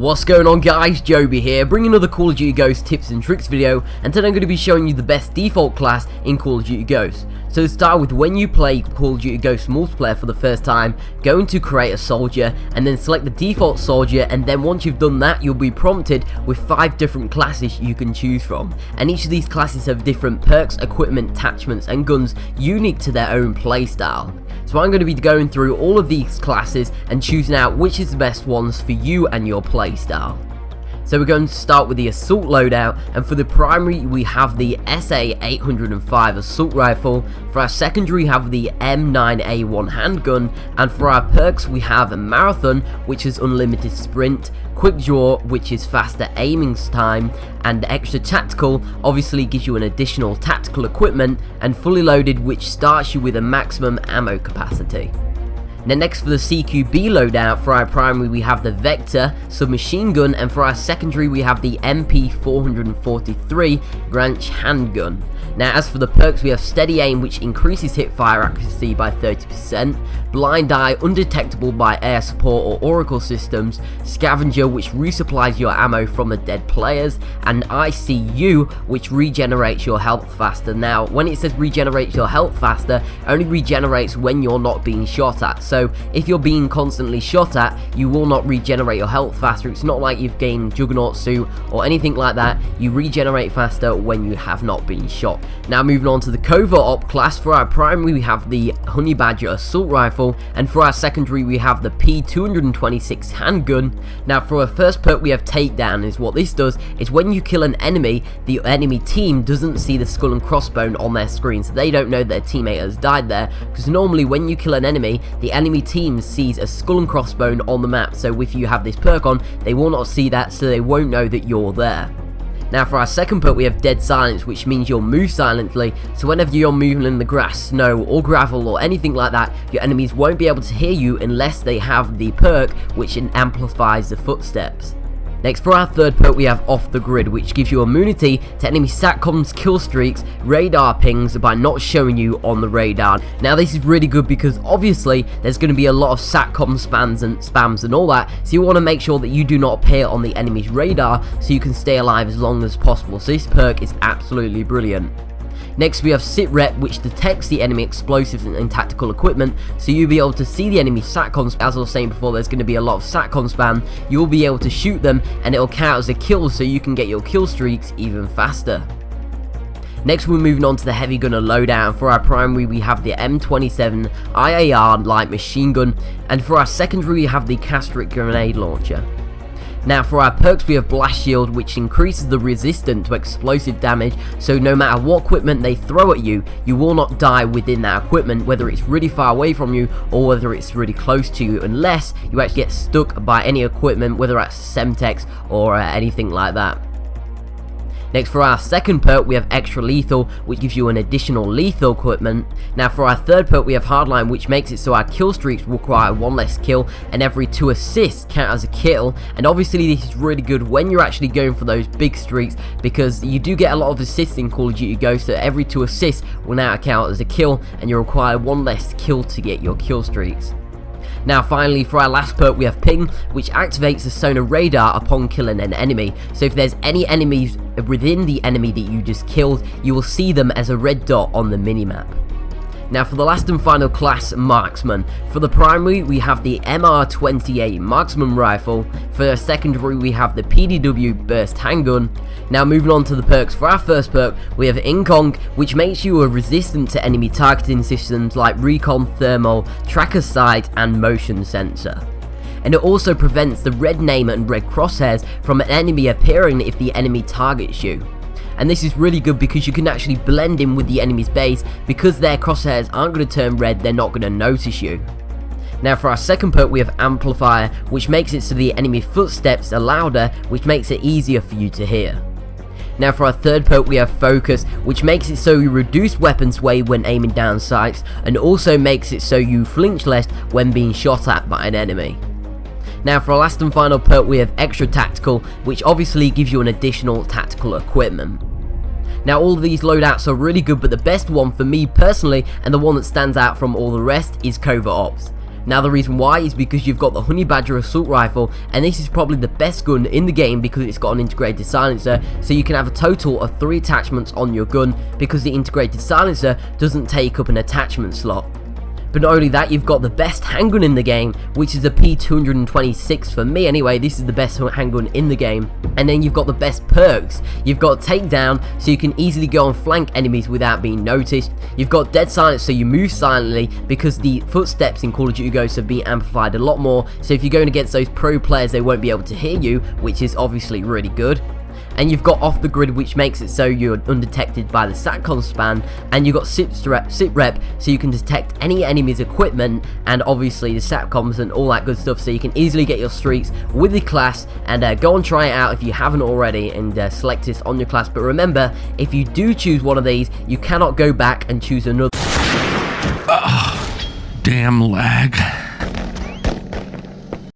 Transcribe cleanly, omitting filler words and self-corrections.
What's going on guys, Joby here, bringing another Call of Duty Ghosts tips and tricks video, and today I'm going to be showing you the best default class in Call of Duty Ghosts. So to start with, when you play Call of Duty Ghosts multiplayer for the first time, go into create a soldier, and then select the default soldier, and then once you've done that, you'll be prompted with 5 different classes you can choose from. And each of these classes have different perks, equipment, attachments, and guns unique to their own playstyle. So I'm going to be going through all of these classes and choosing out which is the best ones for you and your playstyle. So we're going to start with the assault loadout, and for the primary we have the SA-805 assault rifle, for our secondary we have the M9A1 handgun, and for our perks we have a marathon, which is unlimited sprint, quick draw, which is faster aiming time, and extra tactical obviously gives you an additional tactical equipment, and fully loaded, which starts you with a maximum ammo capacity. Now next for the CQB loadout, for our primary we have the Vector submachine gun, and for our secondary we have the MP443 branch handgun. Now as for the perks, we have steady aim, which increases hipfire accuracy by 30%, blind eye, undetectable by air support or oracle systems, scavenger, which resupplies your ammo from the dead players, and ICU, which regenerates your health faster. Now when it says regenerates your health faster, it only regenerates when you're not being shot at. So if you're being constantly shot at, you will not regenerate your health faster. It's not like you've gained Juggernaut suit or anything like that. You regenerate faster when you have not been shot. Now moving on to the Covert Ops class, for our primary we have the Honey Badger assault rifle, and for our secondary we have the P226 handgun. Now for our first perk we have takedown, is what this does is when you kill an enemy, the enemy team doesn't see the skull and crossbone on their screen, so they don't know their teammate has died there, because normally when you kill an enemy, the enemy team sees a skull and crossbone on the map. So if you have this perk on, they will not see that, so they won't know that you're there. Now for our second perk we have dead silence, which means you'll move silently, so whenever you're moving in the grass, snow or gravel or anything like that, your enemies won't be able to hear you unless they have the perk which amplifies the footsteps. Next for our third perk we have off the grid, which gives you immunity to enemy SATCOMs, kill streaks, radar pings by not showing you on the radar. Now this is really good because obviously there's going to be a lot of SATCOM spams and all that, so you want to make sure that you do not appear on the enemy's radar so you can stay alive as long as possible. So this perk is absolutely brilliant. Next we have Sit Rep, which detects the enemy explosives and tactical equipment, so you'll be able to see the enemy SATCOMs. As I was saying before, there's going to be a lot of SATCOM spam. You'll be able to shoot them and it'll count as a kill, so you can get your kill streaks even faster. Next we're moving on to the heavy gunner loadout, and for our primary we have the M27 IAR light machine gun, and for our secondary we have the Castric grenade launcher. Now for our perks we have Blast Shield, which increases the resistance to explosive damage, so no matter what equipment they throw at you, you will not die within that equipment, whether it's really far away from you or whether it's really close to you, unless you actually get stuck by any equipment, whether that's Semtex or anything like that. Next for our second perk we have Extra Lethal, which gives you an additional lethal equipment. Now for our third perk we have Hardline, which makes it so our kill streaks require 1 less kill, and every 2 assists count as a kill. And obviously this is really good when you're actually going for those big streaks, because you do get a lot of assists in Call of Duty Ghosts, so every 2 assists will now count as a kill, and you require 1 less kill to get your kill streaks. Now finally for our last perk we have Ping, which activates the sonar radar upon killing an enemy, so if there's any enemies within the enemy that you just killed, you will see them as a red dot on the minimap. Now for the last and final class, Marksman. For the primary we have the MR28 Marksman rifle, for the secondary we have the PDW burst handgun. Now moving on to the perks, for our first perk we have Incong, which makes you resistant to enemy targeting systems like recon, thermal, tracker sight and motion sensor. And it also prevents the red name and red crosshairs from an enemy appearing if the enemy targets you. And this is really good because you can actually blend in with the enemy's base, because their crosshairs aren't going to turn red, they're not going to notice you. Now for our second perk we have Amplifier, which makes it so the enemy footsteps are louder, which makes it easier for you to hear. Now for our third perk we have Focus, which makes it so you reduce weapon sway when aiming down sights, and also makes it so you flinch less when being shot at by an enemy. Now for our last and final perk we have Extra Tactical, which obviously gives you an additional tactical equipment. Now all of these loadouts are really good, but the best one for me personally, and the one that stands out from all the rest, is Covert Ops. Now the reason why is because you've got the Honey Badger assault rifle, and this is probably the best gun in the game because it's got an integrated silencer, so you can have a total of 3 attachments on your gun because the integrated silencer doesn't take up an attachment slot. But not only that, you've got the best handgun in the game, which is a P226. For me anyway, this is the best handgun in the game. And then you've got the best perks. You've got takedown, so you can easily go and flank enemies without being noticed. You've got dead silence, so you move silently because the footsteps in Call of Duty Ghosts have been amplified a lot more, so if you're going against those pro players, they won't be able to hear you, which is obviously really good. And you've got off the grid, which makes it so you're undetected by the SATCOM span, and you've got sit rep, so you can detect any enemy's equipment and obviously the SATCOMs and all that good stuff, so you can easily get your streaks with the class. And go and try it out if you haven't already, and select this on your class. But remember, if you do choose one of these, you cannot go back and choose another. Damn lag.